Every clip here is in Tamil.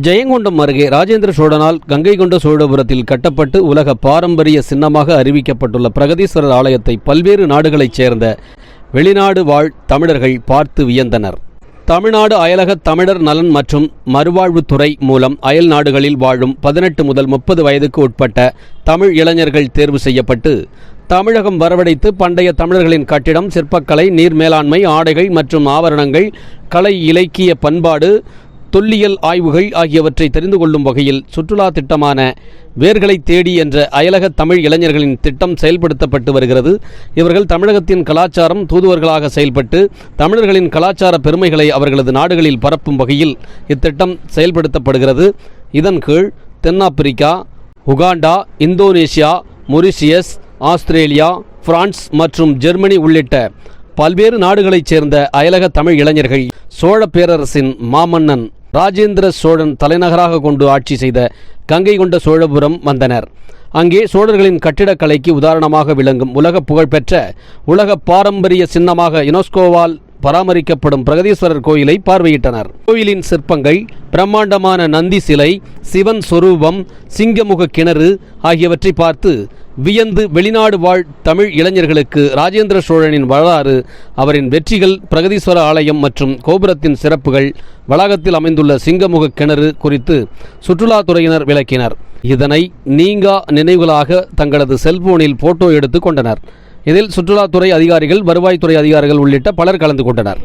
ஜெயங்கொண்டம் அருகே ராஜேந்திர சோழனால் கங்கை கொண்ட சோழபுரத்தில் கட்டப்பட்டு உலக பாரம்பரிய சின்னமாக அறிவிக்கப்பட்டுள்ள பிரகதீஸ்வரர் ஆலயத்தை பல்வேறு நாடுகளைச் சேர்ந்த வெளிநாடு வாழ் தமிழர்கள் பார்த்து வியந்தனர். தமிழ்நாடு அயலக தமிழர் நலன் மற்றும் மறுவாழ்வுத்துறை மூலம் அயல் நாடுகளில் வாழும் 18 முதல் 30 வயதுக்கு உட்பட்ட தமிழ் இளைஞர்கள் தேர்வு செய்யப்பட்டு தமிழகம் வரவழைத்து பண்டைய தமிழர்களின் கட்டிடம், சிற்பக்கலை, நீர் மேலாண்மை, ஆடைகள் மற்றும் ஆபரணங்கள், கலை, இலக்கிய, பண்பாடு, தொல்லியல் ஆய்வுகள் ஆகியவற்றை தெரிந்து கொள்ளும் வகையில் சுற்றுலா திட்டமான வேர்களை தேடி என்ற அயலக தமிழ் இளைஞர்களின் திட்டம் செயல்படுத்தப்பட்டு வருகிறது. இவர்கள் தமிழகத்தின் கலாச்சாரம் தூதுவர்களாக செயல்பட்டு தமிழர்களின் கலாச்சார பெருமைகளை அவர்களது நாடுகளில் பரப்பும் வகையில் இத்திட்டம் செயல்படுத்தப்படுகிறது. இதன் கீழ் தென்னாப்பிரிக்கா, Uganda, Indonesia, Mauritius, Australia, France மற்றும் ஜெர்மனி உள்ளிட்ட பல்வேறு நாடுகளைச் சேர்ந்த அயலக தமிழ் இளைஞர்கள் சோழ பேரரசின் மாமன்னன் ராஜேந்திர சோழன் தலைநகராக கொண்டு ஆட்சி செய்த கங்கை கொண்ட சோழபுரம் வந்தனர். அங்கே சோழர்களின் கட்டிடக்கலைக்கு உதாரணமாக விளங்கும் உலக புகழ்பெற்ற உலக பாரம்பரிய சின்னமாக யுனெஸ்கோவால் பராமரிக்கப்படும் பிரகதீஸ்வரர் கோயிலை பார்வையிட்டனர். கோயிலின் சிற்பங்கள், பிரம்மாண்டமான நந்தி சிலை, சிவன் சொரூபம், சிங்கமுக கிணறு ஆகியவற்றை பார்த்து வியந்து வெளிநாடு வாழ் தமிழ் இளைஞர்களுக்கு ராஜேந்திர சோழனின் வரலாறு, அவரின் வெற்றிகள், பிரகதீஸ்வர ஆலயம் மற்றும் கோபுரத்தின் சிறப்புகள், வளாகத்தில் அமைந்துள்ள சிங்கமுக கிணறு குறித்து சுற்றுலாத்துறையினர் விளக்கினர். இதனை நீங்கா நினைவுகளாக தங்களது செல்போனில் போட்டோ எடுத்து கொண்டனர். இதில் சுற்றுலாத்துறை அதிகாரிகள், வருவாய்த்துறை அதிகாரிகள் உள்ளிட்ட பலர் கலந்து கொண்டனர்.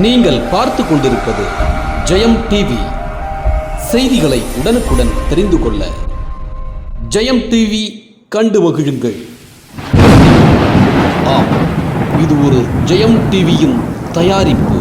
நீங்கள் பார்த்து கொண்டிருப்பது ஜெயம் டிவி. செய்திகளை உடனுக்குடன் தெரிந்து கொள்ள ஜெயம் டிவி கண்டு மகிழுங்கள். ஆம், இது ஒரு ஜெயம் டிவியின் தயாரிப்பு.